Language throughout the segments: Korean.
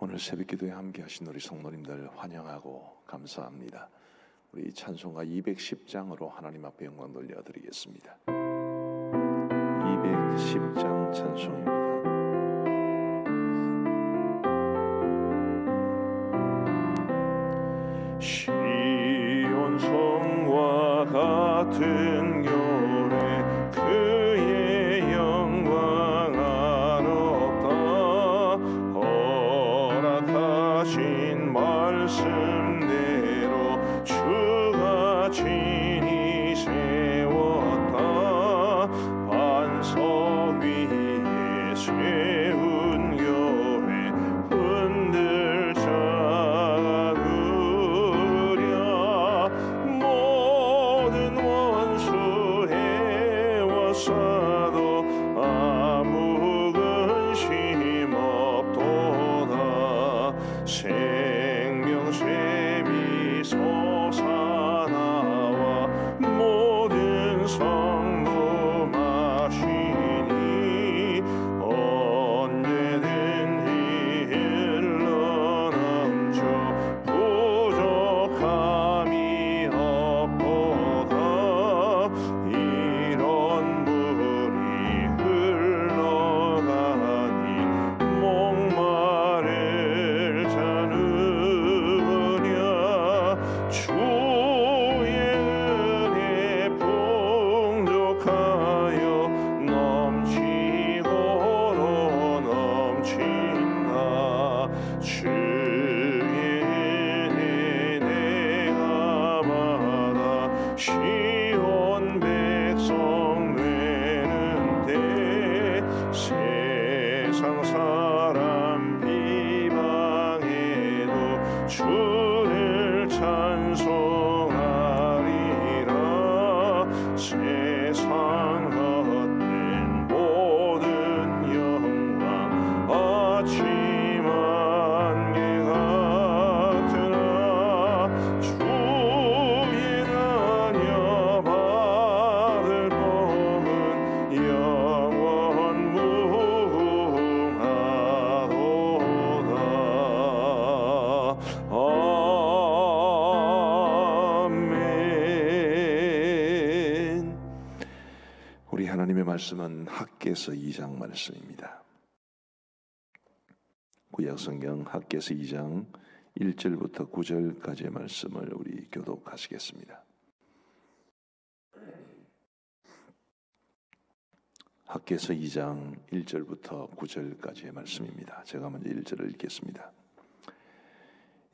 오늘 새벽기도에 함께하신 우리 성도님들 환영하고 감사합니다. 우리 찬송가 210장으로 하나님 앞에 영광 돌려드리겠습니다. 210장 찬송입니다. 시온 성과 같은 교회 그의 영광 안없다. 허락하신 말씀대로 주가 친히 세웠다. 반석 위에 세운 교회 흔들 자가 누려 모든 원수 해왔어도 아무 근심 없도다. 생명샘이 솟아나와 모든 성도 마시니 언제든지 흘러넘쳐 부족함이 없도다. 이런 물이 흘러가니 목마를 자누구냐. 주의 은혜 풍족하여 넘치고도 넘친다. 주의 은혜 내가 받아 시온 백성 되는데 세상 사람 비방해도 주를 찬송하리라. 세상 헛된 모든 영광 아침 안개 같으나 주의 자녀 받을 복은 영원 무궁하도다. 아멘. 우리 하나님의 말씀은 학개서 2장 말씀입니다. 구약성경 학개서 2장 1절부터 9절까지의 말씀을 우리 교독하시겠습니다. 학개서 2장 1절부터 9절까지의 말씀입니다. 제가 먼저 1절을 읽겠습니다.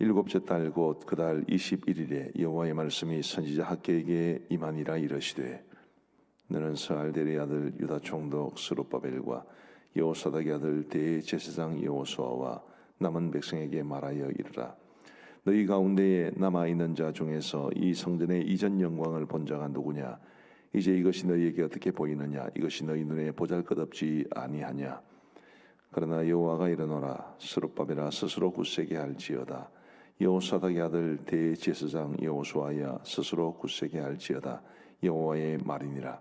일곱째 달 곧 그 달 21일에 여호와의 말씀이 선지자 학개에게 임하니라. 이르시되 너는 스알델의 아들 유다 총독 스룹바벨과 여호사닥의 아들 대제사장 여호수아와 남은 백성에게 말하여 이르라. 너희 가운데에 남아있는 자 중에서 이 성전의 이전 영광을 본 자가 누구냐. 이제 이것이 너희에게 어떻게 보이느냐. 이것이 너희 눈에 보잘것없지 아니하냐. 그러나 여호와가 이르노라. 스룹바벨아 스스로 굳세게 할지어다. 여호사닥의 아들 대제사장 여호수아야 스스로 굳세게 할지어다. 여호와의 말이니라.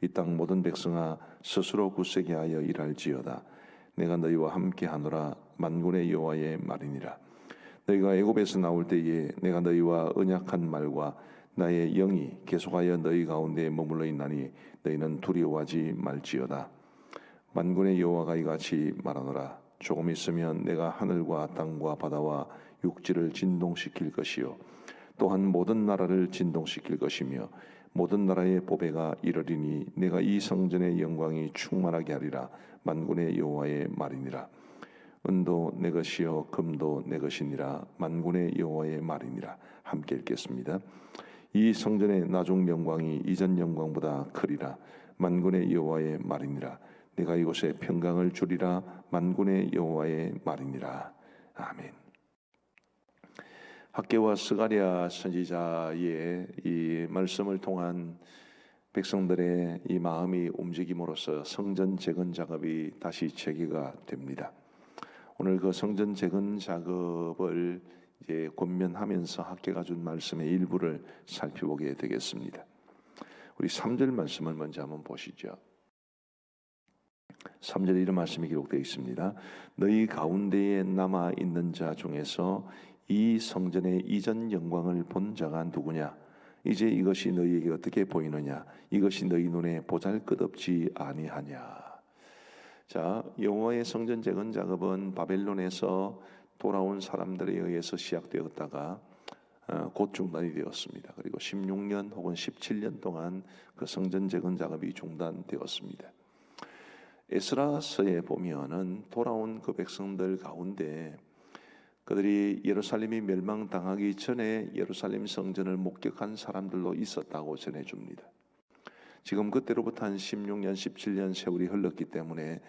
이 땅 모든 백성아 스스로 굳세게 하여 일할지어다. 내가 너희와 함께 하노라. 만군의 여호와의 말이니라. 너희가 애굽에서 나올 때에 내가 너희와 언약한 말과 나의 영이 계속하여 너희 가운데 머물러 있나니 너희는 두려워하지 말지어다. 만군의 여호와가 이같이 말하노라. 조금 있으면 내가 하늘과 땅과 바다와 육지를 진동시킬 것이요 또한 모든 나라를 진동시킬 것이며 모든 나라의 보배가 이르리니 내가 이 성전의 영광이 충만하게 하리라. 만군의 여호와의 말이니라. 은도 내 것이요 금도 내 것이니라. 만군의 여호와의 말이니라. 함께 읽겠습니다. 이 성전의 나중 영광이 이전 영광보다 크리라. 만군의 여호와의 말이니라. 내가 이곳에 평강을 주리라. 만군의 여호와의 말이니라. 아멘. 학개와 스가랴 선지자의 이 말씀을 통한 백성들의 이 마음이 움직임으로써 성전 재건 작업이 다시 재개가 됩니다. 오늘 그 성전 재건 작업을 이제 권면하면서 학개가 준 말씀의 일부를 살펴보게 되겠습니다. 우리 3절 말씀을 먼저 한번 보시죠. 3절에 이런 말씀이 기록되어 있습니다. 너희 가운데에 남아 있는 자 중에서 이 성전의 이전 영광을 본 자가 누구냐? 이제 이것이 너희에게 어떻게 보이느냐? 이것이 너희 눈에 보잘것없지 아니하냐? 자, 여호와의 성전 재건 작업은 바벨론에서 돌아온 사람들에 의해서 시작되었다가 곧 중단이 되었습니다. 그리고 16년 혹은 17년 동안 그 성전 재건 작업이 중단되었습니다. 에스라서에 보면은 돌아온 그 백성들 가운데 그들이 예루살렘이 멸망당하기 전에 예루살렘 성전을 목격한 사람들도 있었다고 전해줍니다. 지금 그때로부터 한 16년, 17년 세월이 흘렀기 때문에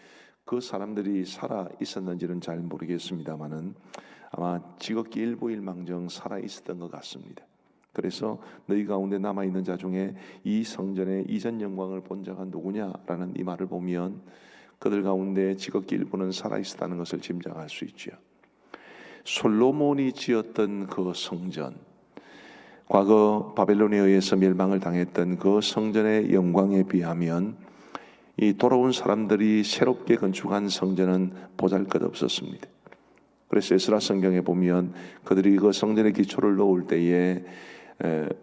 그 사람들이 살아 있었는지는 잘 모르겠습니다만은 아마 지극히 일부일망정 살아 있었던 것 같습니다. 그래서 너희 가운데 남아 있는 자 중에 이 성전의 이전 영광을 본 자가 누구냐라는 이 말을 보면 그들 가운데 지극히 일부는 살아 있었다는 것을 짐작할 수 있죠. 솔로몬이 지었던 그 성전, 과거 바벨론에 의해서 멸망을 당했던 그 성전의 영광에 비하면 이 돌아온 사람들이 새롭게 건축한 성전은 보잘것없었습니다. 그래서 에스라 성경에 보면 그들이 그 성전의 기초를 놓을 때에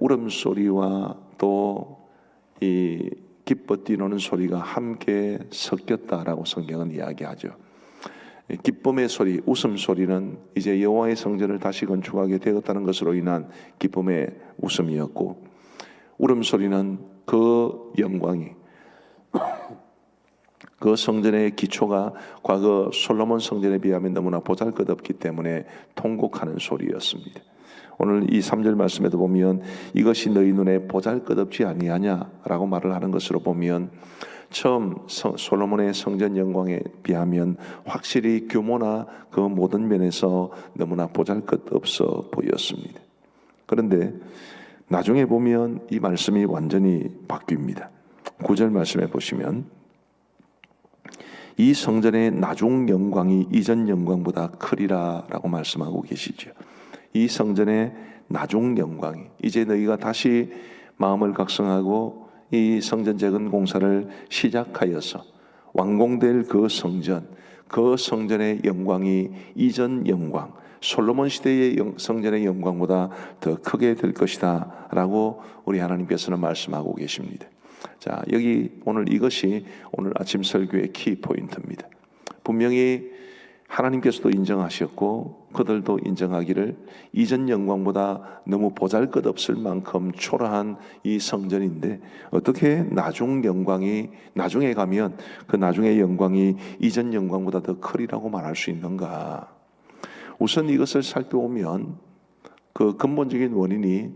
울음소리와 또 이 기뻐 뛰노는 소리가 함께 섞였다라고 성경은 이야기하죠. 기쁨의 소리, 웃음소리는 이제 여호와의 성전을 다시 건축하게 되었다는 것으로 인한 기쁨의 웃음이었고, 울음소리는 그 영광이, 그 성전의 기초가 과거 솔로몬 성전에 비하면 너무나 보잘것없기 때문에 통곡하는 소리였습니다. 오늘 이 3절 말씀에도 보면 이것이 너희 눈에 보잘것없지 아니하냐라고 말을 하는 것으로 보면 처음 솔로몬의 성전 영광에 비하면 확실히 규모나 그 모든 면에서 너무나 보잘것없어 보였습니다. 그런데 나중에 보면 이 말씀이 완전히 바뀝니다. 9절 말씀에 보시면 이 성전의 나중 영광이 이전 영광보다 크리라 라고 말씀하고 계시죠. 이 성전의 나중 영광이, 이제 너희가 다시 마음을 각성하고 이 성전 재건 공사를 시작하여서 완공될 그 성전의 영광이 이전 영광, 솔로몬 시대의 성전의 영광보다 더 크게 될 것이다 라고 우리 하나님께서는 말씀하고 계십니다. 자, 여기 오늘 이것이 오늘 아침 설교의 키포인트입니다. 분명히 하나님께서도 인정하셨고 그들도 인정하기를 이전 영광보다 너무 보잘것없을 만큼 초라한 이 성전인데 어떻게 나중 영광이, 나중에 가면 그 나중의 영광이 이전 영광보다 더 크리라고 말할 수 있는가? 우선 이것을 살펴보면 그 근본적인 원인이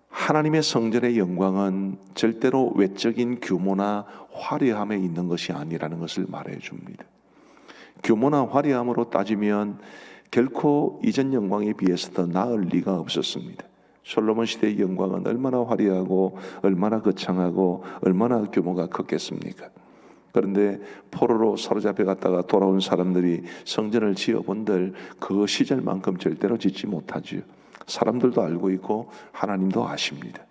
하나님의 성전의 영광은 절대로 외적인 규모나 화려함에 있는 것이 아니라는 것을 말해 줍니다. 규모나 화려함으로 따지면 결코 이전 영광에 비해서 더 나을 리가 없었습니다. 솔로몬 시대의 영광은 얼마나 화려하고 얼마나 거창하고 얼마나 규모가 컸겠습니까? 그런데 포로로 사로잡혀 갔다가 돌아온 사람들이 성전을 지어본들 그 시절만큼 절대로 짓지 못하지요. 사람들도 알고 있고 하나님도 아십니다.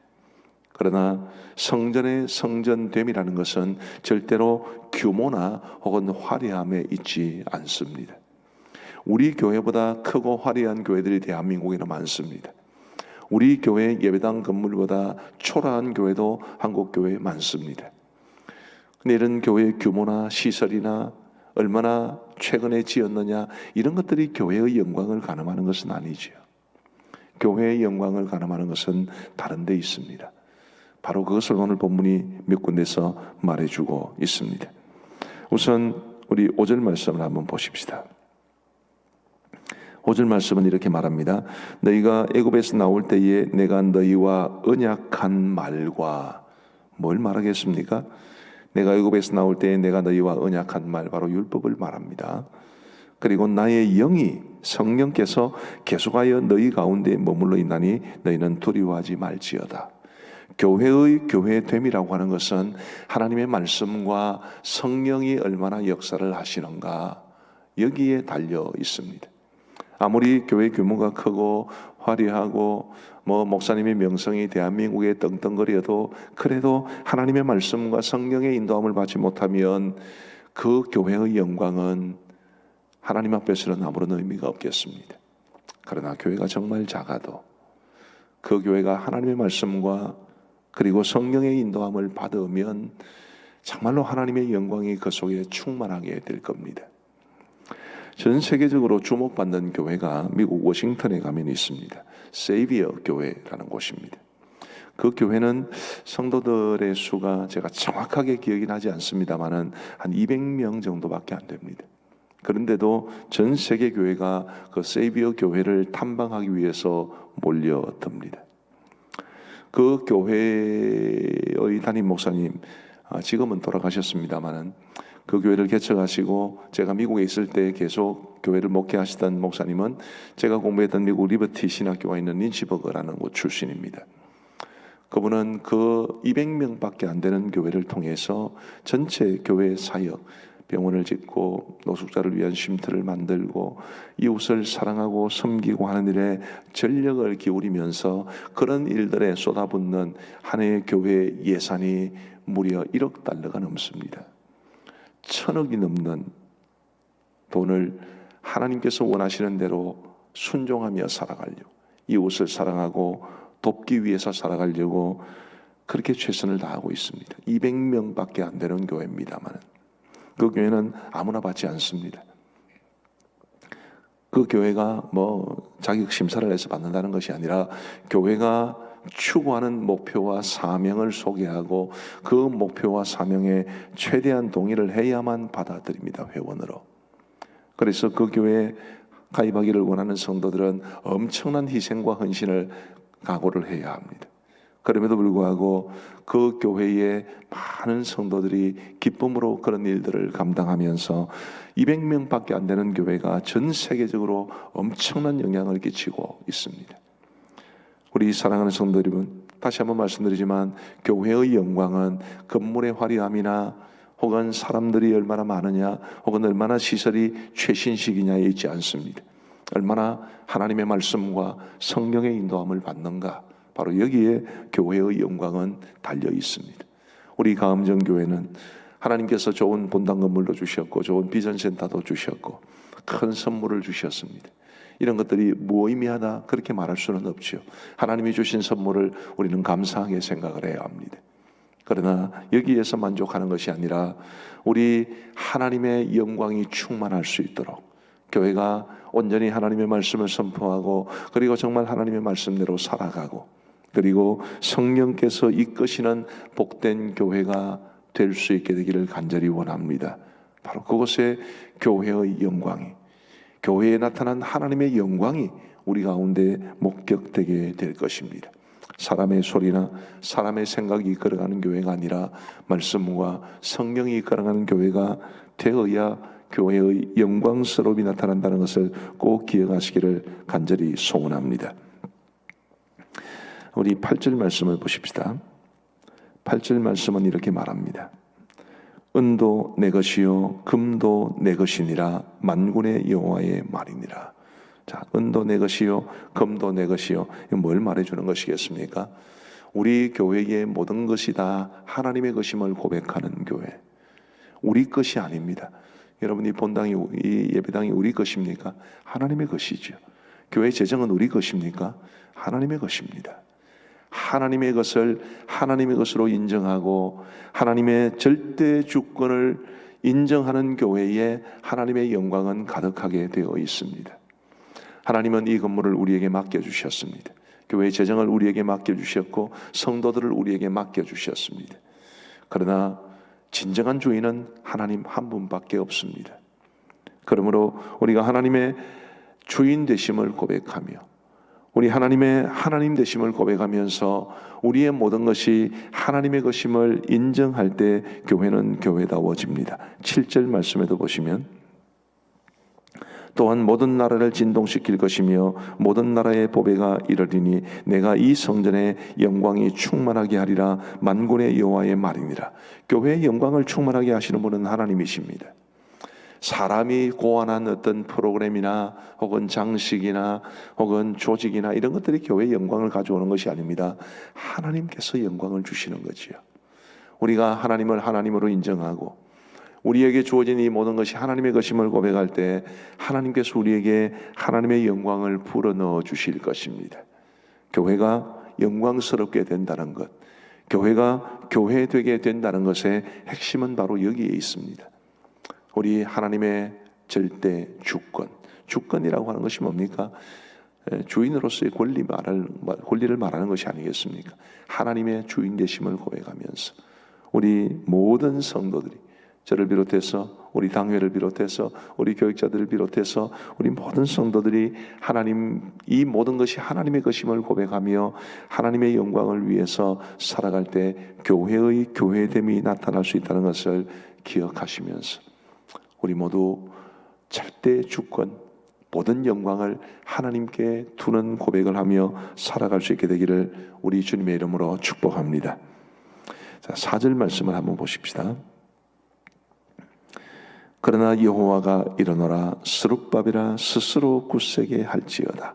그러나 성전의 성전됨이라는 것은 절대로 규모나 혹은 화려함에 있지 않습니다. 우리 교회보다 크고 화려한 교회들이 대한민국에는 많습니다. 우리 교회 예배당 건물보다 초라한 교회도 한국 교회에 많습니다. 근데 이런 교회의 규모나 시설이나 얼마나 최근에 지었느냐 이런 것들이 교회의 영광을 가늠하는 것은 아니지요. 교회의 영광을 가늠하는 것은 다른 데 있습니다. 바로 그것을 오늘 본문이 몇 군데서 말해주고 있습니다. 우선 우리 5절 말씀을 한번 보십시다. 5절 말씀은 이렇게 말합니다. 너희가 애굽에서 나올 때에 내가 너희와 언약한 말과, 뭘 말하겠습니까? 내가 애굽에서 나올 때에 내가 너희와 언약한 말, 바로 율법을 말합니다. 그리고 나의 영이, 성령께서 계속하여 너희 가운데 머물러 있나니 너희는 두려워하지 말지어다. 교회의 교회됨이라고 하는 것은 하나님의 말씀과 성령이 얼마나 역사를 하시는가, 여기에 달려 있습니다. 아무리 교회 규모가 크고 화려하고 목사님의 명성이 대한민국에 떵떵거려도 그래도 하나님의 말씀과 성령의 인도함을 받지 못하면 그 교회의 영광은 하나님 앞에서는 아무런 의미가 없겠습니다. 그러나 교회가 정말 작아도 그 교회가 하나님의 말씀과 그리고 성령의 인도함을 받으면 정말로 하나님의 영광이 그 속에 충만하게 될 겁니다. 전 세계적으로 주목받는 교회가 미국 워싱턴에 가면 있습니다. 세이비어 교회라는 곳입니다. 그 교회는 성도들의 수가 제가 정확하게 기억이 나지 않습니다만은 한 200명 정도밖에 안 됩니다. 그런데도 전 세계 교회가 그 세이비어 교회를 탐방하기 위해서 몰려듭니다. 그 교회의 담임 목사님, 지금은 돌아가셨습니다만은 그 교회를 개척하시고 제가 미국에 있을 때 계속 교회를 목회하시던 목사님은 제가 공부했던 미국 리버티 신학교가 있는 린치버그라는 곳 출신입니다. 그분은 그 200명밖에 안 되는 교회를 통해서 전체 교회 사역, 병원을 짓고 노숙자를 위한 쉼터를 만들고 이웃을 사랑하고 섬기고 하는 일에 전력을 기울이면서 그런 일들에 쏟아붓는 한 해의 교회 예산이 무려 1억 달러가 넘습니다. 1,000억이 넘는 돈을 하나님께서 원하시는 대로 순종하며 살아가려고, 이웃을 사랑하고 돕기 위해서 살아가려고 그렇게 최선을 다하고 있습니다. 200명밖에 안 되는 교회입니다만 그 교회는 아무나 받지 않습니다. 그 교회가 자격 심사를 해서 받는다는 것이 아니라 교회가 추구하는 목표와 사명을 소개하고 그 목표와 사명에 최대한 동의를 해야만 받아들입니다. 회원으로. 그래서 그 교회에 가입하기를 원하는 성도들은 엄청난 희생과 헌신을 각오를 해야 합니다. 그럼에도 불구하고 그 교회에 많은 성도들이 기쁨으로 그런 일들을 감당하면서 200명밖에 안 되는 교회가 전 세계적으로 엄청난 영향을 끼치고 있습니다. 우리 사랑하는 성도 여러분, 다시 한번 말씀드리지만 교회의 영광은 건물의 화려함이나 혹은 사람들이 얼마나 많으냐 혹은 얼마나 시설이 최신식이냐에 있지 않습니다. 얼마나 하나님의 말씀과 성령의 인도함을 받는가, 바로 여기에 교회의 영광은 달려 있습니다. 우리 가음정교회는 하나님께서 좋은 본당 건물도 주셨고 좋은 비전센터도 주셨고 큰 선물을 주셨습니다. 이런 것들이 무의미하다 그렇게 말할 수는 없죠. 하나님이 주신 선물을 우리는 감사하게 생각을 해야 합니다. 그러나 여기에서 만족하는 것이 아니라 우리 하나님의 영광이 충만할 수 있도록 교회가 온전히 하나님의 말씀을 선포하고 그리고 정말 하나님의 말씀대로 살아가고 그리고 성령께서 이끄시는 복된 교회가 될 수 있게 되기를 간절히 원합니다. 바로 그것에 교회의 영광이, 교회에 나타난 하나님의 영광이 우리 가운데 목격되게 될 것입니다. 사람의 소리나 사람의 생각이 이끌어가는 교회가 아니라 말씀과 성령이 이끌어가는 교회가 되어야 교회의 영광스러움이 나타난다는 것을 꼭 기억하시기를 간절히 소원합니다. 우리 8절 말씀을 보십시다. 8절 말씀은 이렇게 말합니다. 은도 내 것이요 금도 내 것이니라 만군의 여호와의 말이니라. 자, 은도 내 것이요 금도 내 것이요. 이건 뭘 말해주는 것이겠습니까? 우리 교회의 모든 것이 다 하나님의 것임을 고백하는 교회. 우리 것이 아닙니다. 여러분, 이 본당이, 이 예배당이 우리 것입니까? 하나님의 것이죠. 교회 재정은 우리 것입니까? 하나님의 것입니다. 하나님의 것을 하나님의 것으로 인정하고 하나님의 절대 주권을 인정하는 교회에 하나님의 영광은 가득하게 되어 있습니다. 하나님은 이 건물을 우리에게 맡겨주셨습니다. 교회 재정을 우리에게 맡겨주셨고 성도들을 우리에게 맡겨주셨습니다. 그러나 진정한 주인은 하나님 한 분밖에 없습니다. 그러므로 우리가 하나님의 주인 되심을 고백하며 우리 하나님의 하나님 되심을 고백하면서 우리의 모든 것이 하나님의 것임을 인정할 때 교회는 교회다워집니다. 7절 말씀에도 보시면 또한 모든 나라를 진동시킬 것이며 모든 나라의 보배가 이르리니 내가 이 성전의 영광이 충만하게 하리라 만군의 여호와의 말이니라. 교회의 영광을 충만하게 하시는 분은 하나님이십니다. 사람이 고안한 어떤 프로그램이나 혹은 장식이나 혹은 조직이나 이런 것들이 교회의 영광을 가져오는 것이 아닙니다. 하나님께서 영광을 주시는 거지요. 우리가 하나님을 하나님으로 인정하고 우리에게 주어진 이 모든 것이 하나님의 것임을 고백할 때 하나님께서 우리에게 하나님의 영광을 불어넣어 주실 것입니다. 교회가 영광스럽게 된다는 것, 교회가 교회되게 된다는 것의 핵심은 바로 여기에 있습니다. 우리 하나님의 절대 주권, 주권이라고 하는 것이 뭡니까? 주인으로서의 권리를 말하는 것이 아니겠습니까? 하나님의 주인 되심을 고백하면서 우리 모든 성도들이, 저를 비롯해서 우리 당회를 비롯해서 우리 교육자들을 비롯해서 우리 모든 성도들이 하나님, 이 모든 것이 하나님의 것임을 고백하며 하나님의 영광을 위해서 살아갈 때 교회의 교회됨이 나타날 수 있다는 것을 기억하시면서 우리 모두 절대 주권, 모든 영광을 하나님께 두는 고백을 하며 살아갈 수 있게 되기를 우리 주님의 이름으로 축복합니다. 자, 4절 말씀을 한번 보십시다. 그러나 여호와가 일어나라, 스룹바벨아 스스로 굳세게 할지어다.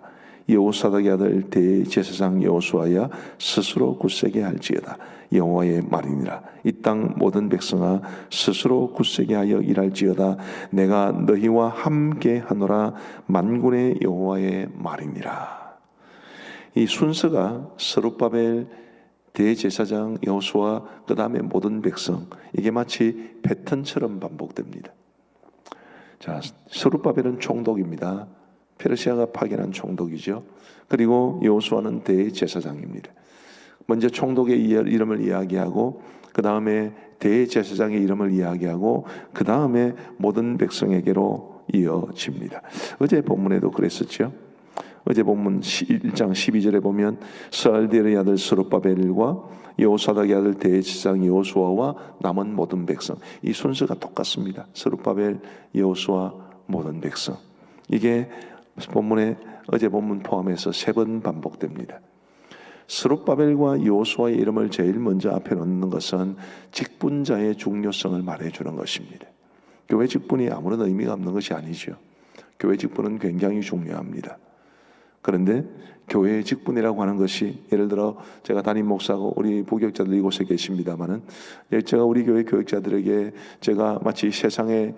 여호사닥의 아들 대제사장 여호수아야 스스로 굳세게 할지어다. 여호와의 말이니라. 이 땅 모든 백성아 스스로 굳세게 하여 일할지어다. 내가 너희와 함께 하노라. 만군의 여호와의 말이니라. 이 순서가 스룹바벨, 대제사장 여호수아, 그 다음에 모든 백성, 이게 마치 패턴처럼 반복됩니다. 자, 스룹바벨은 총독입니다. 페르시아가 파견한 총독이죠. 그리고 여호수아는 대제사장입니다. 먼저 총독의 이름을 이야기하고 그 다음에 대제사장의 이름을 이야기하고 그 다음에 모든 백성에게로 이어집니다. 어제 본문에도 그랬었죠. 어제 본문 1장 12절에 보면 스알디엘의 아들 스룹바벨과 여호사닥의 아들 대제사장 여호수아와 남은 모든 백성, 이 순서가 똑같습니다. 스룹바벨, 여호수아, 모든 백성. 이게 본문에 어제 본문 포함해서 3번 반복됩니다. 스룹바벨과 여호수아의 이름을 제일 먼저 앞에 놓는 것은 직분자의 중요성을 말해주는 것입니다. 교회 직분이 아무런 의미가 없는 것이 아니죠. 교회 직분은 굉장히 중요합니다. 그런데 교회의 직분이라고 하는 것이, 예를 들어 제가 담임 목사고 우리 부교육자들 이곳에 계십니다마는, 제가 우리 교회 교육자들에게 제가 마치 세상의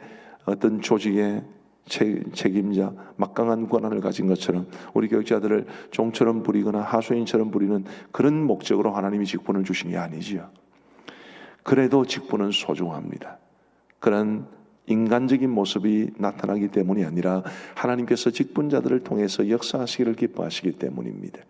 어떤 조직의 책임자, 막강한 권한을 가진 것처럼 우리 교육자들을 종처럼 부리거나 하수인처럼 부리는 그런 목적으로 하나님이 직분을 주신 게 아니지요. 그래도 직분은 소중합니다. 그런 인간적인 모습이 나타나기 때문이 아니라 하나님께서 직분자들을 통해서 역사하시기를 기뻐하시기 때문입니다.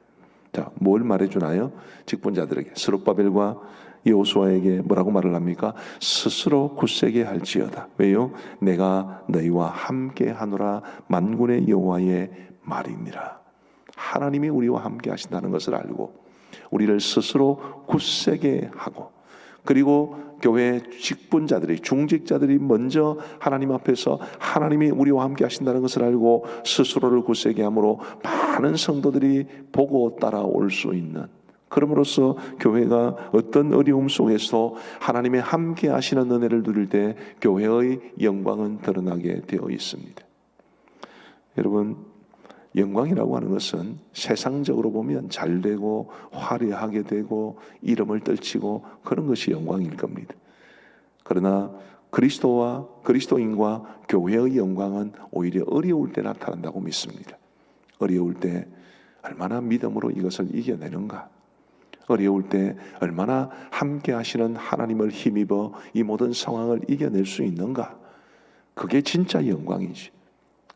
자, 뭘 말해주나요? 직분자들에게, 스룹바벨과 여호수아에게 뭐라고 말을 합니까? 스스로 굳세게 할지어다. 왜요? 내가 너희와 함께 하노라. 만군의 여호와의 말이니라. 하나님이 우리와 함께 하신다는 것을 알고 우리를 스스로 굳세게 하고, 그리고 교회 직분자들이, 중직자들이 먼저 하나님 앞에서 하나님이 우리와 함께 하신다는 것을 알고 스스로를 굳세게 함으로 많은 성도들이 보고 따라올 수 있는, 그럼으로써 교회가 어떤 어려움 속에서 하나님의 함께 하시는 은혜를 누릴 때 교회의 영광은 드러나게 되어 있습니다. 여러분, 영광이라고 하는 것은 세상적으로 보면 잘되고 화려하게 되고 이름을 떨치고 그런 것이 영광일 겁니다. 그러나 그리스도와 그리스도인과 교회의 영광은 오히려 어려울 때 나타난다고 믿습니다. 어려울 때 얼마나 믿음으로 이것을 이겨내는가, 어려울 때 얼마나 함께 하시는 하나님을 힘입어 이 모든 상황을 이겨낼 수 있는가, 그게 진짜 영광이지.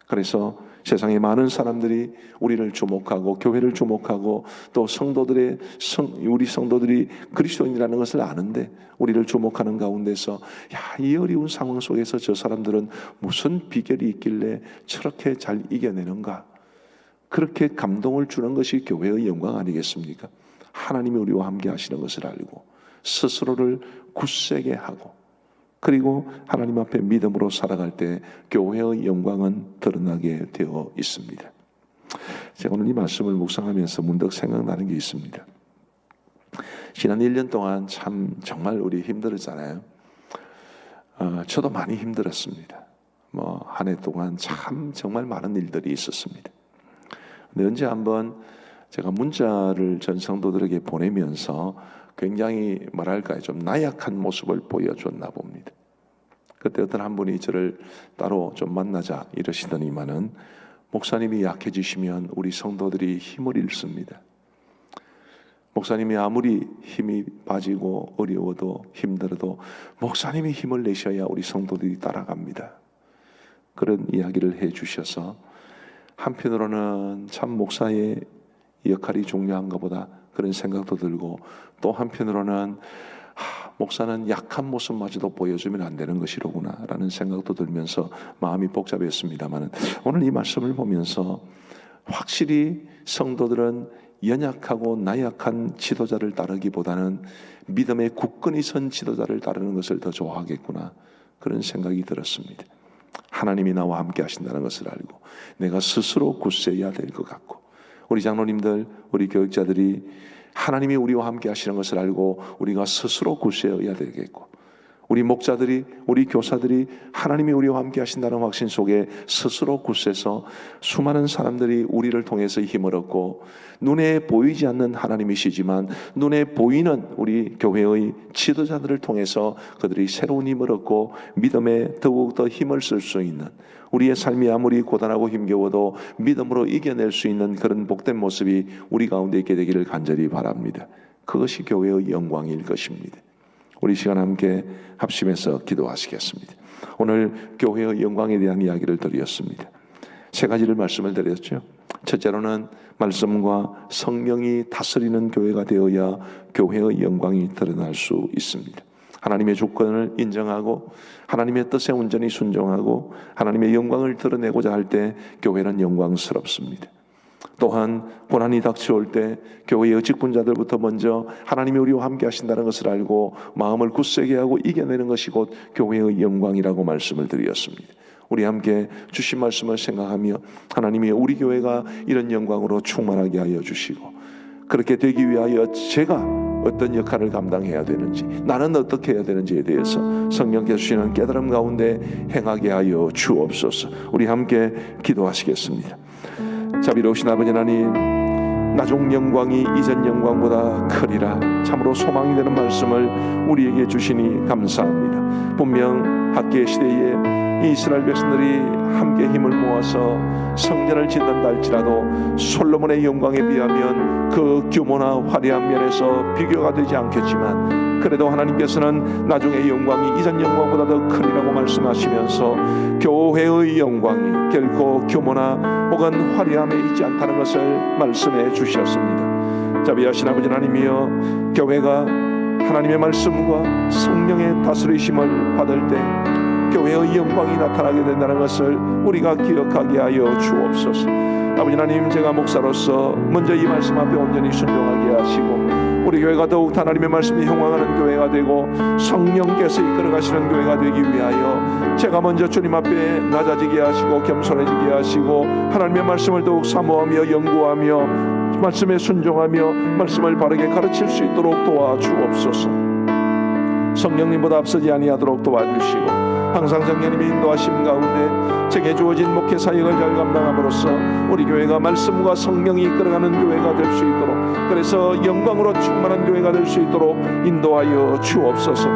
그래서 세상에 많은 사람들이 우리를 주목하고 교회를 주목하고 또 우리 성도들이 그리스도인이라는 것을 아는데 우리를 주목하는 가운데서, 이 어려운 상황 속에서 저 사람들은 무슨 비결이 있길래 저렇게 잘 이겨내는가, 그렇게 감동을 주는 것이 교회의 영광 아니겠습니까? 하나님이 우리와 함께 하시는 것을 알고 스스로를 굳세게 하고, 그리고 하나님 앞에 믿음으로 살아갈 때 교회의 영광은 드러나게 되어 있습니다. 제가 오늘 이 말씀을 묵상하면서 문득 생각나는 게 있습니다. 지난 1년 동안 참 정말 우리 힘들었잖아요. 저도 많이 힘들었습니다. 한 해 동안 참 정말 많은 일들이 있었습니다. 근데 언제 한번 제가 문자를 전 성도들에게 보내면서 굉장히 좀 나약한 모습을 보여줬나 봅니다. 그때 어떤 한 분이 저를 따로 좀 만나자 이러시더니만은 목사님이 약해지시면 우리 성도들이 힘을 잃습니다. 목사님이 아무리 힘이 빠지고 어려워도 힘들어도 목사님이 힘을 내셔야 우리 성도들이 따라갑니다. 그런 이야기를 해주셔서 한편으로는 참 목사의 역할이 중요한가 보다 그런 생각도 들고, 또 한편으로는 목사는 약한 모습마저도 보여주면 안 되는 것이로구나 라는 생각도 들면서 마음이 복잡했습니다만, 오늘 이 말씀을 보면서 확실히 성도들은 연약하고 나약한 지도자를 따르기보다는 믿음의 굳건히 선 지도자를 따르는 것을 더 좋아하겠구나, 그런 생각이 들었습니다. 하나님이 나와 함께 하신다는 것을 알고 내가 스스로 굳세야 될 것 같고, 우리 장로님들, 우리 교육자들이 하나님이 우리와 함께 하시는 것을 알고 우리가 스스로 굳세어야 되겠고, 우리 목자들이, 우리 교사들이 하나님이 우리와 함께 하신다는 확신 속에 스스로 굳세서 수많은 사람들이 우리를 통해서 힘을 얻고, 눈에 보이지 않는 하나님이시지만 눈에 보이는 우리 교회의 지도자들을 통해서 그들이 새로운 힘을 얻고 믿음에 더욱더 힘을 쓸 수 있는, 우리의 삶이 아무리 고단하고 힘겨워도 믿음으로 이겨낼 수 있는 그런 복된 모습이 우리 가운데 있게 되기를 간절히 바랍니다. 그것이 교회의 영광일 것입니다. 우리 시간 함께 합심해서 기도하시겠습니다. 오늘 교회의 영광에 대한 이야기를 드렸습니다. 세 가지를 말씀을 드렸죠. 첫째로는 말씀과 성령이 다스리는 교회가 되어야 교회의 영광이 드러날 수 있습니다. 하나님의 주권을 인정하고 하나님의 뜻에 온전히 순종하고 하나님의 영광을 드러내고자 할 때 교회는 영광스럽습니다. 또한 고난이 닥쳐올 때 교회의 직분자들부터 먼저 하나님이 우리와 함께 하신다는 것을 알고 마음을 굳세게 하고 이겨내는 것이 곧 교회의 영광이라고 말씀을 드렸습니다. 우리 함께 주신 말씀을 생각하며 하나님이 우리 교회가 이런 영광으로 충만하게 하여 주시고, 그렇게 되기 위하여 제가 어떤 역할을 감당해야 되는지, 나는 어떻게 해야 되는지에 대해서 성령께서 주시는 깨달음 가운데 행하게 하여 주옵소서. 우리 함께 기도하시겠습니다. 자비로우신 아버지 하나님, 나중 영광이 이전 영광보다 크리라 참으로 소망이 되는 말씀을 우리에게 주시니 감사합니다. 분명 학계 시대에 이스라엘 백성들이 함께 힘을 모아서 성전을 짓는다 할지라도 솔로몬의 영광에 비하면 그 규모나 화려한 면에서 비교가 되지 않겠지만, 그래도 하나님께서는 나중에 영광이 이전 영광보다 더 크리라고 말씀하시면서 교회의 영광이 결코 규모나 혹은 화려함에 있지 않다는 것을 말씀해 주셨습니다. 자비하신 아버지 하나님이여, 교회가 하나님의 말씀과 성령의 다스리심을 받을 때 교회의 영광이 나타나게 된다는 것을 우리가 기억하게 하여 주옵소서. 아버지 하나님, 제가 목사로서 먼저 이 말씀 앞에 온전히 순종하게 하시고 우리 교회가 더욱 하나님의 말씀이 형황하는 교회가 되고 성령께서 이끌어 가시는 교회가 되기 위하여 제가 먼저 주님 앞에 낮아지게 하시고 겸손해지게 하시고 하나님의 말씀을 더욱 사모하며 연구하며 말씀에 순종하며 말씀을 바르게 가르칠 수 있도록 도와주옵소서. 성령님보다 앞서지 아니하도록 도와주시고 항상 성령님의 인도하심 가운데 제게 주어진 목회 사역을 잘 감당함으로써 우리 교회가 말씀과 성령이 이끌어가는 교회가 될 수 있도록, 그래서 영광으로 충만한 교회가 될 수 있도록 인도하여 주옵소서.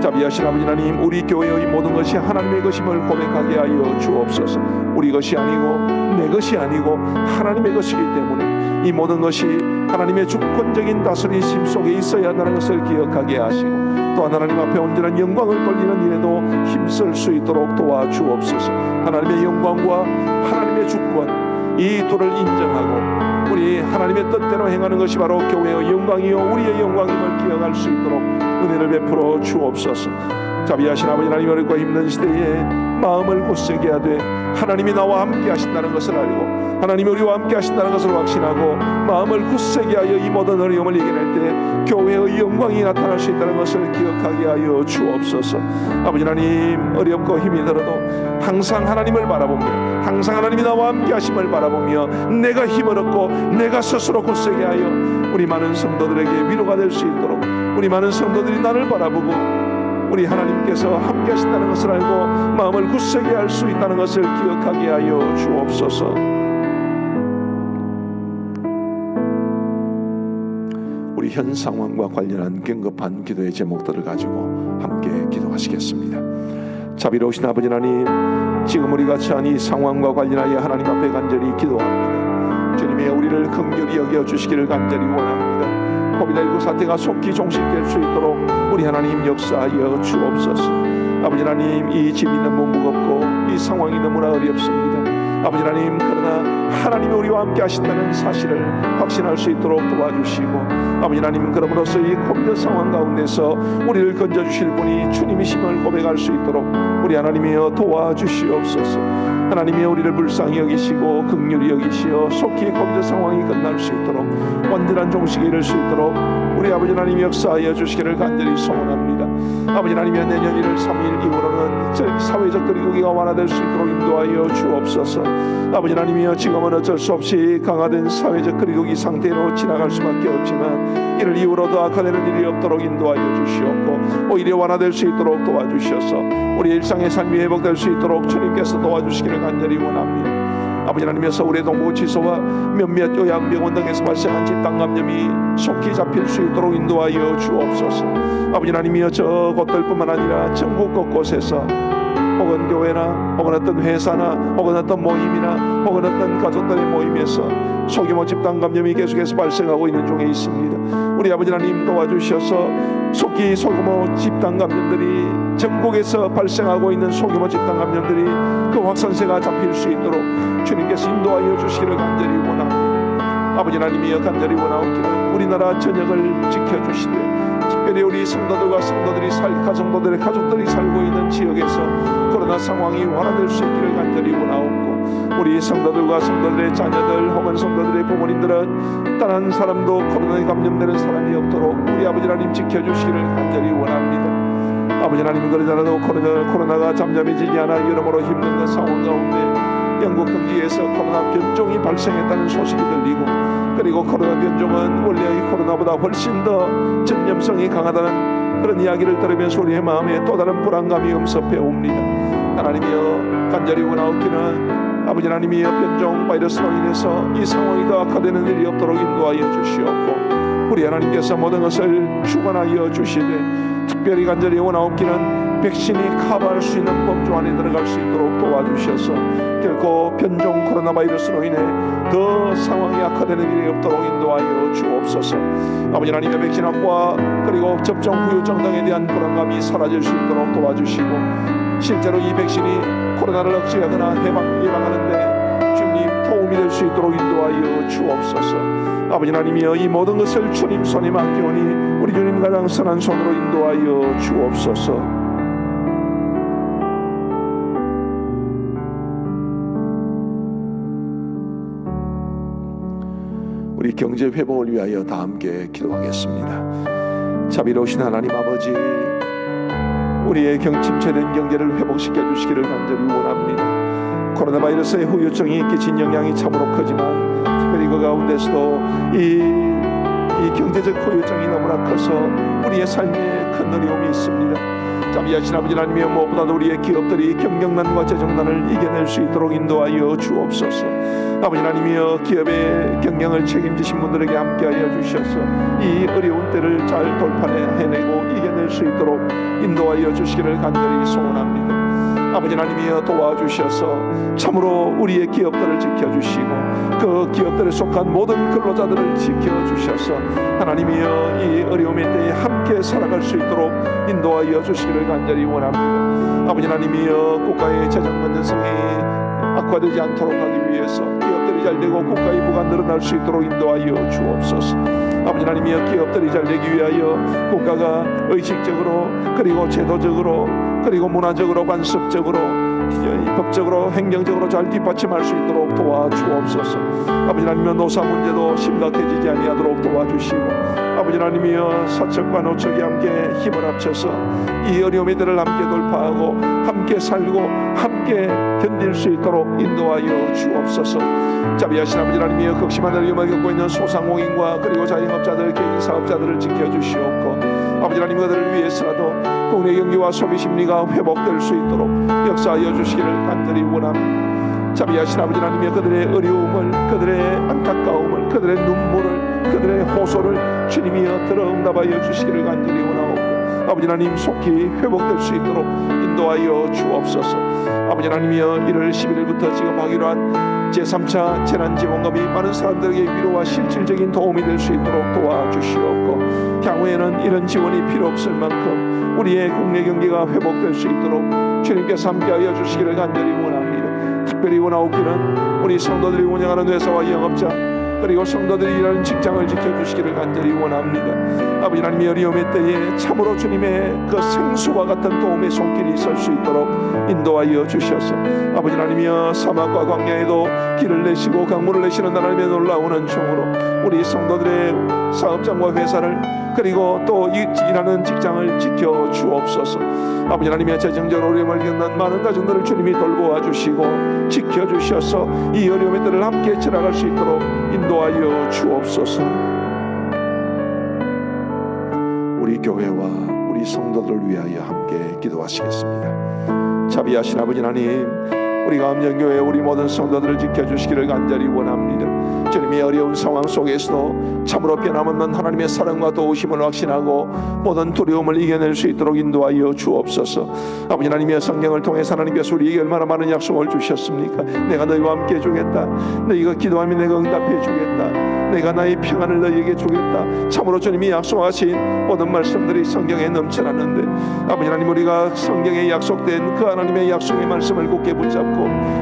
자비하신 아버지 하나님, 우리 교회의 모든 것이 하나님의 것임을 고백하게 하여 주옵소서. 우리 것이 아니고 내 것이 아니고 하나님의 것이기 때문에 이 모든 것이 하나님의 주권적인 다스리심 속에 있어야 한다는 것을 기억하게 하시고, 또한 하나님 앞에 온전한 영광을 돌리는 일에도 힘쓸 수 있도록 도와주옵소서. 하나님의 영광과 하나님의 주권, 이 둘을 인정하고 우리 하나님의 뜻대로 행하는 것이 바로 교회의 영광이요 우리의 영광임을 기억할 수 있도록 은혜를 베풀어 주옵소서. 자비하신 아버지 하나님, 어렵고 힘든 시대에 마음을 굳세게 하되 하나님이 나와 함께 하신다는 것을 알고 하나님이 우리와 함께 하신다는 것을 확신하고 마음을 굳세게 하여 이 모든 어려움을 이겨낼 때 교회의 영광이 나타날 수 있다는 것을 기억하게 하여 주옵소서. 아버지 하나님, 어렵고 힘이 들어도 항상 하나님을 바라보며 항상 하나님이 나와 함께 하심을 바라보며 내가 힘을 얻고 내가 스스로 굳세게 하여 우리 많은 성도들에게 위로가 될 수 있도록, 우리 많은 성도들이 나를 바라보고 우리 하나님께서 함께 하신다는 것을 알고 마음을 굳세게 할 수 있다는 것을 기억하게 하여 주옵소서. 우리 현 상황과 관련한 긴급한 기도의 제목들을 가지고 함께 기도하시겠습니다. 자비로우신 아버지 하나님, 지금 우리가 처한 이 상황과 관련하여 하나님 앞에 간절히 기도합니다. 주님의 우리를 긍휼히 여겨주시기를 간절히 원합니다. 코비드19 사태가 속히 종식될 수 있도록 우리 하나님 역사하여 주옵소서. 아버지 하나님, 이 짐이 너무 무겁고 이 상황이 너무나 어렵습니다. 아버지 하나님, 그러나 하나님이 우리와 함께 하신다는 사실을 확신할 수 있도록 도와주시고, 아버지 하나님, 그러므로서 이 코비드 상황 가운데서 우리를 건져주실 분이 주님이심을 고백할 수 있도록 우리 하나님이여 도와주시옵소서. 하나님이 우리를 불쌍히 여기시고 긍휼히 여기시어 속히 코비드 상황이 끝날 수 있도록, 완전한 종식에 이를 수 있도록 우리 아버지 하나님 역사하여 주시기를 간절히 소원합니다. 아버지 하나님의 내년 1월 3일 이후로는 사회적 거리두기가 완화될 수 있도록 인도하여 주옵소서. 아버지 하나님이여, 지금은 어쩔 수 없이 강화된 사회적 거리두기 상태로 지나갈 수밖에 없지만 이를 이후로 더 악화되는 일이 없도록 인도하여 주시옵고, 오히려 완화될 수 있도록 도와주셔서 우리 일상의 삶이 회복될 수 있도록 주님께서 도와주시기를 간절히 원합니다. 아버지 하나님께서 우리 동부지소와 몇몇 요양병원 등에서 발생한 집단 감염이 속히 잡힐 수 있도록 인도하여 주옵소서. 아버지 하나님이여, 저 곳들뿐만 아니라 전국 곳곳에서 혹은 교회나 혹은 어떤 회사나 혹은 어떤 모임이나 혹은 어떤 가족들의 모임에서 소규모 집단 감염이 계속해서 발생하고 있는 중에 있습니다. 우리 아버지 하나님 도와주셔서 속히 소규모 집단 감염들이 전국에서 발생하고 있는 소규모 집단 감염들이 그 확산세가 잡힐 수 있도록 주님께서 인도하여 주시기를 간절히 원합니다. 아버지 하나님이여, 간절히 원하옵기는 우리나라 전역을 지켜주시되 특별히 우리 성도들과 성도들이 가정들의 가족들이 살고 있는 지역에서 코로나 상황이 완화될 수 있기를 간절히 원하옵고, 우리 성도들과 성도들의 자녀들 혹은 성도들의 부모님들은 단 한 사람도 코로나에 감염되는 사람이 없도록 우리 아버지 하나님 지켜주시기를 간절히 원합니다. 아버지 하나님, 그러자라도 코로나가 잠잠해지지 않아 여러모로 힘든 그 상황 가운데 영국 등지에서 코로나 변종이 발생했다는 소식이 들리고, 그리고 코로나 변종은 원래의 코로나보다 훨씬 더 전염성이 강하다는 그런 이야기를 들으면서 우리의 마음에 또 다른 불안감이 엄습해 옵니다. 하나님이여, 간절히 원하옵기는 아버지 하나님이여, 변종 바이러스로 인해서 이 상황이 더 악화되는 일이 없도록 인도하여 주시옵고, 우리 하나님께서 모든 것을 주관하여 주시되 특별히 간절히 원하옵기는 백신이 커버할 수 있는 범주 안에 들어갈 수 있도록 도와주셔서 결코 변종 코로나 바이러스로 인해 더 상황이 악화되는 일이 없도록 인도하여 주옵소서. 아버지 하나님의 백신 확보와 그리고 접종 후유증 등에 대한 불안감이 사라질 수 있도록 도와주시고, 실제로 이 백신이 코로나를 억제하거나 예방하는 데 주님 도움이 될 수 있도록 인도하여 주옵소서. 아버지 하나님이여, 이 모든 것을 주님 손에 맡기오니 우리 주님 가장 선한 손으로 인도하여 주옵소서. 우리 경제 회복을 위하여 다 함께 기도하겠습니다. 자비로우신 하나님 아버지, 우리의 침체된 경제를 회복시켜 주시기를 간절히 원합니다. 코로나 바이러스의 후유증이 끼친 영향이 참으로 크지만 특별히 그 가운데서도 이 경제적 후유증이 너무나 커서 우리의 삶에 큰 어려움이 있습니다. 자비하신 아버지 하나님이여, 무엇보다도 우리의 기업들이 경영난과 재정난을 이겨낼 수 있도록 인도하여 주옵소서. 아버지 하나님이여, 기업의 경영을 책임지신 분들에게 함께하여 주셔서 이 어려운 때를 잘 돌파해내고 이겨낼 수 있도록 인도하여 주시기를 간절히 소원합니다. 아버지 하나님이여, 도와주셔서 참으로 우리의 기업들을 지켜주시고 그 기업들에 속한 모든 근로자들을 지켜주셔서 하나님이여, 이 어려움의 때에 함께 살아갈 수 있도록 인도하여 주시기를 간절히 원합니다. 아버지 하나님이여, 국가의 재정 건전성이 악화되지 않도록 하기 위해서 기업들이 잘되고 국가의 부가 늘어날 수 있도록 인도하여 주옵소서. 아버지 하나님이여, 기업들이 잘되기 위하여 국가가 의식적으로 그리고 제도적으로 그리고 문화적으로 관습적으로 법적으로 행정적으로 잘 뒷받침할 수 있도록 도와주옵소서. 아버지 하나님이여, 노사 문제도 심각해지지 아니하도록 도와주시고, 아버지 하나님이여, 사척과 노척이 함께 힘을 합쳐서 이 어려움의 들을 함께 돌파하고 함께 살고 함께 견딜 수 있도록 인도하여 주옵소서. 자비하신 아버지 하나님이여, 극심한 어려움을 겪고 있는 소상공인과 그리고 자영업자들, 개인 사업자들을 지켜주시옵고, 아버지 하나님, 그들을 위해서라도 국내 경기와 소비 심리가 회복될 수 있도록 역사하여 주시기를 간절히 원합니다. 자비하신 아버지 하나님이여, 그들의 어려움을, 그들의 안타까움을, 그들의 눈물을, 그들의 호소를 주님이여 들어 응답하여 주시기를 간절히 원하옵고, 아버지 하나님 속히 회복될 수 있도록 인도하여 주옵소서. 아버지 하나님이여 1월 11일부터 지급하기로 한 제3차 재난지원금이 많은 사람들에게 위로와 실질적인 도움이 될 수 있도록 도와주시옵고, 향후에는 이런 지원이 필요 없을 만큼 우리의 국내 경기가 회복될 수 있도록 주님께서 함께하여 주시기를 간절히 원합니다. 특별히 원하옵기는 우리 성도들이 운영하는 회사와 영업자, 그리고 성도들이 일하는 직장을 지켜주시기를 간절히 원합니다. 아버지 하나님의 어려움의 때에 참으로 주님의 그 생수와 같은 도움의 손길이 있을 수 있도록 인도하여 주셔서, 아버지 하나님이여 사막과 광야에도 길을 내시고 강물을 내시는 하나님의 놀라운 은총으로 우리 성도들의 사업장과 회사를, 그리고 또 일하는 직장을 지켜 주옵소서. 아버지 하나님의 재정적 어려움을 겪는 많은 가정들을 주님이 돌보아 주시고 지켜 주셔서 이 어려움의 때를 함께 지나갈 수 있도록 인도하여 주옵소서. 우리 교회와 우리 성도들을 위하여 함께 기도하시겠습니다. 자비하신 아버지 하나님, 우리가 암정교회 우리 모든 성도들을 지켜주시기를 간절히 원합니다. 주님의 어려운 상황 속에서도 참으로 변함없는 하나님의 사랑과 도우심을 확신하고 모든 두려움을 이겨낼 수 있도록 인도하여 주옵소서. 아버지 하나님의 성경을 통해서 하나님께서 우리에게 얼마나 많은 약속을 주셨습니까? 내가 너희와 함께 해주겠다, 너희가 기도하면 내가 응답해 주겠다, 내가 나의 평안을 너희에게 주겠다. 참으로 주님이 약속하신 모든 말씀들이 성경에 넘쳐나는데, 아버지 하나님, 우리가 성경에 약속된 그 하나님의 약속의 말씀을 굳게 붙잡고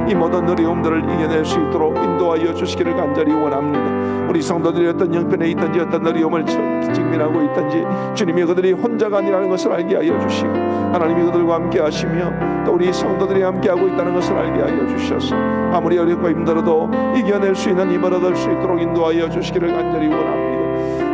이 모든 어려움들을 이겨낼 수 있도록 인도하여 주시기를 간절히 원합니다. 우리 성도들이 어떤 형편에 있든지 어떤 어려움을 직면하고 있든지 주님이 그들이 혼자가 아니라는 것을 알게 하여 주시고, 하나님이 그들과 함께 하시며 또 우리 성도들이 함께하고 있다는 것을 알게 하여 주셔서 아무리 어렵고 힘들어도 이겨낼 수 있는 힘을 얻을 수 있도록 인도하여 주시기를 간절히 원합니다.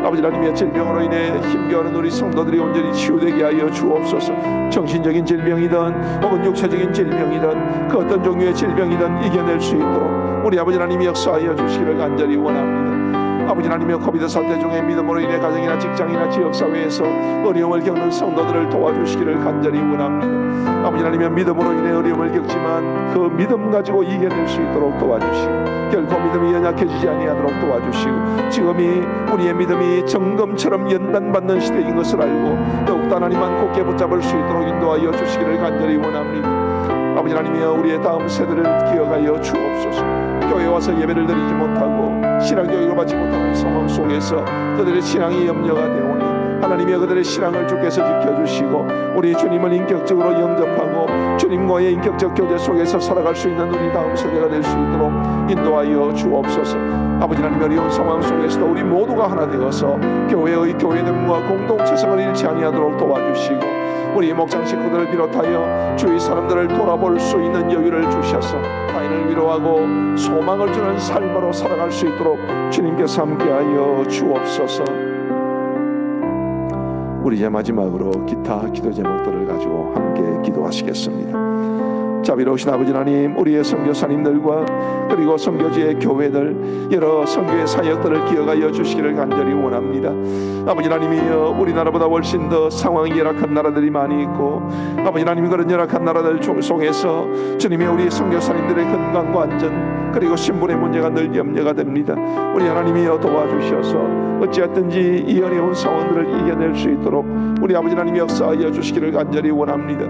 아버지 하나님의 질병으로 인해 힘겨워하는 우리 성도들이 온전히 치유되게 하여 주옵소서. 정신적인 질병이든 혹은 육체적인 질병이든 그 어떤 종류의 질병이든 이겨낼 수 있도록 우리 아버지 하나님이 역사하여 주시기를 간절히 원합니다. 아버지 하나님의 코비드 사태 중에 믿음으로 인해 가정이나 직장이나 지역사회에서 어려움을 겪는 성도들을 도와주시기를 간절히 원합니다. 아버지 하나님의 믿음으로 인해 어려움을 겪지만 그 믿음 가지고 이겨낼 수 있도록 도와주시고, 결코 믿음이 연약해지지 아니하도록 도와주시고, 지금이 우리의 믿음이 정금처럼 연단받는 시대인 것을 알고 더욱더 하나님만 굳게 붙잡을 수 있도록 인도하여 주시기를 간절히 원합니다. 아버지 하나님이여, 우리의 다음 세대를 기억하여 주옵소서. 교회에 와서 예배를 드리지 못하고 신앙교육을 받지 못하는 상황 속에서 그들의 신앙이 염려가 되오니 하나님이 그들의 신앙을 주께서 지켜주시고 우리 주님을 인격적으로 영접하고 주님과의 인격적 교제 속에서 살아갈 수 있는 우리 다음 세대가 될 수 있도록 인도하여 주옵소서. 아버지 하나님, 어려운 상황 속에서도 우리 모두가 하나 되어서 교회의 교회됨과 공동체성을 잃지 아니하도록 도와주시고, 우리 목장 식구들을 비롯하여 주위 사람들을 돌아볼 수 있는 여유를 주셔서 타인을 위로하고 소망을 주는 삶으로 살아갈 수 있도록 주님께서 함께하여 주옵소서. 우리 이제 마지막으로 기타 기도 제목들을 가지고 함께 기도하시겠습니다. 자비로우신 아버지 하나님, 우리의 선교사님들과 그리고 선교지의 교회들, 여러 선교의 사역들을 기억하여 주시기를 간절히 원합니다. 아버지 하나님이여, 우리나라보다 훨씬 더 상황이 열악한 나라들이 많이 있고, 아버지 하나님, 그런 열악한 나라들 속에서 주님의 우리 선교사님들의 건강과 안전 그리고 신분의 문제가 늘 염려가 됩니다. 우리 하나님이여, 도와주셔서 어찌했든지 이 어려운 상황들을 이겨낼 수 있도록 우리 아버지 하나님이 역사하여 주시기를 간절히 원합니다.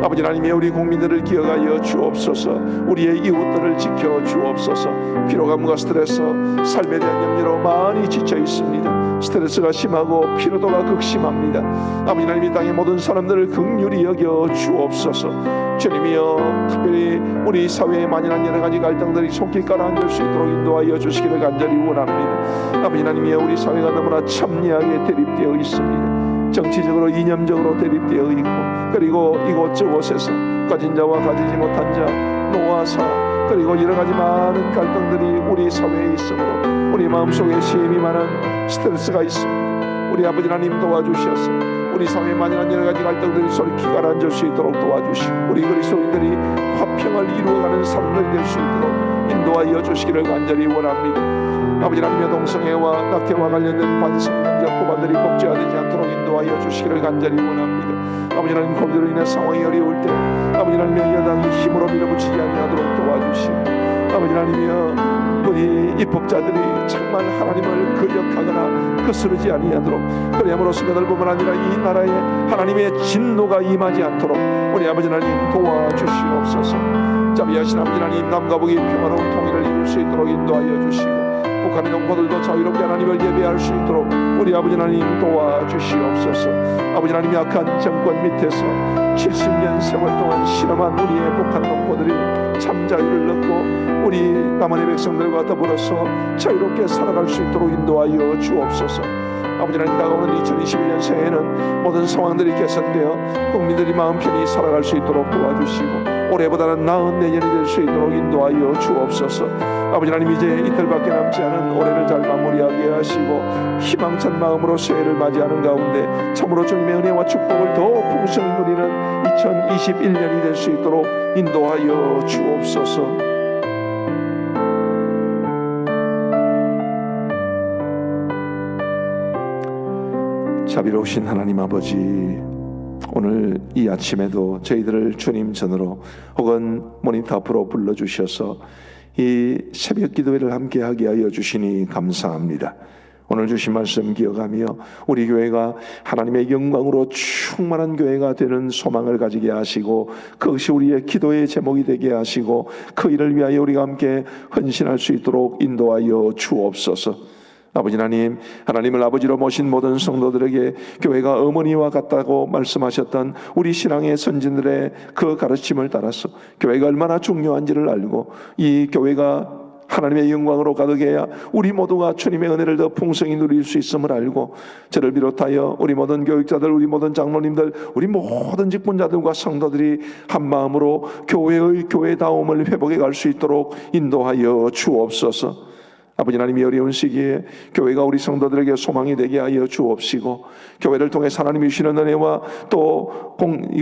아버지 하나님이여, 우리 국민들을 기억하여 주옵소서. 우리의 이웃들을 지켜 주옵소서. 피로감과 스트레스, 삶에 대한 염려로 많이 지쳐 있습니다. 스트레스가 심하고 피로도가 극심합니다. 아버지 하나님, 이 땅의 모든 사람들을 긍휼히 여겨 주옵소서. 주님이여, 특별히 우리 사회에 만연한 여러 가지 갈등들이 속히 가라앉을 수 있도록 인도하여 주시기를 간절히 원합니다. 아버지 하나님이여, 우리 사회가 너무나 첨예하게 대립되어 있습니다. 정치적으로 이념적으로 대립되어 있고, 그리고 이곳저곳에서 가진 자와 가지지 못한 자, 노아사, 그리고 여러 가지 많은 갈등들이 우리 사회에 있으므로 우리 마음속에 시험이 많은 스트레스가 있습니다. 우리 아버지 하나님, 도와주셔서 우리 사회에 만연한 여러 가지 갈등들이 솔직히 가라앉을 수 있도록 도와주시고, 우리 그리스도인들이 화평을 이루어가는 삶을 될 수 있도록 인도하여 주시기를 간절히 원합니다. 아버지 하나님의 동성애와 낙태와 관련된 반성적 법안들이 법제화되지 않도록 인도하여 주시기를 간절히 원합니다. 아버지 하나님, 코비드로 인해 상황이 어려울 때 아버지 하나님의 여당이 힘으로 밀어붙이지 아니하도록 도와주시고, 아버지 하나님이여, 부디 입법자들이 정말 하나님을 거역하거나 거스르지 아니하도록, 그리 함으로써 그들뿐만 아니라 이 나라에 하나님의 진노가 임하지 않도록 우리 아버지 하나님 도와주시옵소서. 자비하신 아버지 하나님, 남과 북의 평화로운 통일을 이룰 수 있도록 인도하여 주시고, 북한의 동포들도 자유롭게 하나님을 예배할 수 있도록 우리 아버지 하나님 도와주시옵소서. 아버지 하나님, 약한 정권 밑에서 70년 세월 동안 실험한 우리의 북한 동포들이 참 자유를 얻고 우리 남한의 백성들과 더불어서 자유롭게 살아갈 수 있도록 인도하여 주옵소서. 아버지 하나님, 다가오는 2021년 새해에는 모든 상황들이 개선되어 국민들이 마음 편히 살아갈 수 있도록 도와주시고, 올해보다는 나은 내년이 될 수 있도록 인도하여 주옵소서. 아버지 하나님, 이제 이틀밖에 남지 않은 올해를 잘 마무리하게 하시고 희망찬 마음으로 새해를 맞이하는 가운데 참으로 주님의 은혜와 축복을 더 풍성히 누리는 2021년이 될 수 있도록 인도하여 주옵소서. 자비로우신 하나님 아버지, 오늘 이 아침에도 저희들을 주님 전으로 혹은 모니터 앞으로 불러주셔서 이 새벽 기도회를 함께하게 하여 주시니 감사합니다. 오늘 주신 말씀 기억하며 우리 교회가 하나님의 영광으로 충만한 교회가 되는 소망을 가지게 하시고, 그것이 우리의 기도의 제목이 되게 하시고, 그 일을 위하여 우리가 함께 헌신할 수 있도록 인도하여 주옵소서. 아버지 하나님, 하나님을 아버지로 모신 모든 성도들에게 교회가 어머니와 같다고 말씀하셨던 우리 신앙의 선진들의 그 가르침을 따라서 교회가 얼마나 중요한지를 알고, 이 교회가 하나님의 영광으로 가득해야 우리 모두가 주님의 은혜를 더 풍성히 누릴 수 있음을 알고, 저를 비롯하여 우리 모든 교육자들, 우리 모든 장로님들, 우리 모든 직분자들과 성도들이 한 마음으로 교회의 교회다움을 회복해 갈 수 있도록 인도하여 주옵소서. 아버지 하나님이 어려운 시기에 교회가 우리 성도들에게 소망이 되게 하여 주옵시고, 교회를 통해 하나님이 주시는 은혜와 또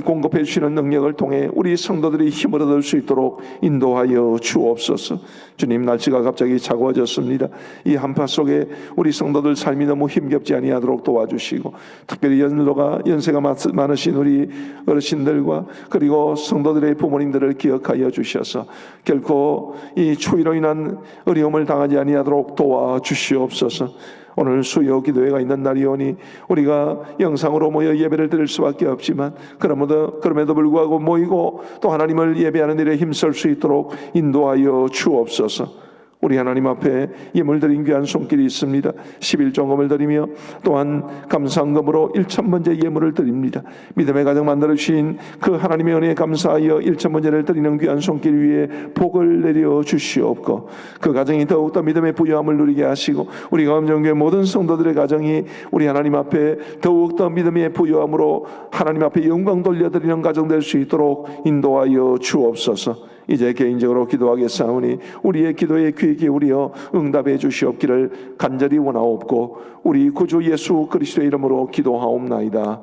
공급해 주시는 능력을 통해 우리 성도들이 힘을 얻을 수 있도록 인도하여 주옵소서. 주님, 날씨가 갑자기 차가워졌습니다. 이 한파 속에 우리 성도들 삶이 너무 힘겹지 아니하도록 도와주시고, 특별히 연세가 많으신 우리 어르신들과 그리고 성도들의 부모님들을 기억하여 주셔서 결코 이 추위로 인한 어려움을 당하지 아니하도록 도와주시옵소서. 오늘 수요 기도회가 있는 날이오니 우리가 영상으로 모여 예배를 드릴 수밖에 없지만 그럼에도 불구하고 모이고 또 하나님을 예배하는 일에 힘쓸 수 있도록 인도하여 주옵소서. 우리 하나님 앞에 예물 드린 귀한 손길이 있습니다. 11종금을 드리며 또한 감사헌금으로 1,000번째 예물을 드립니다. 믿음의 가정 만들어주신 그 하나님의 은혜에 감사하여 1,000번째를 드리는 귀한 손길 위에 복을 내려 주시옵고, 그 가정이 더욱더 믿음의 부유함을 누리게 하시고, 우리 감정교회 모든 성도들의 가정이 우리 하나님 앞에 더욱더 믿음의 부유함으로 하나님 앞에 영광 돌려드리는 가정 될 수 있도록 인도하여 주옵소서. 이제 개인적으로 기도하겠사오니 우리의 기도에 귀 기울여 응답해 주시옵기를 간절히 원하옵고, 우리 구주 예수 그리스도의 이름으로 기도하옵나이다.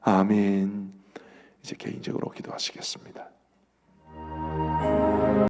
아멘. 이제 개인적으로 기도하시겠습니다.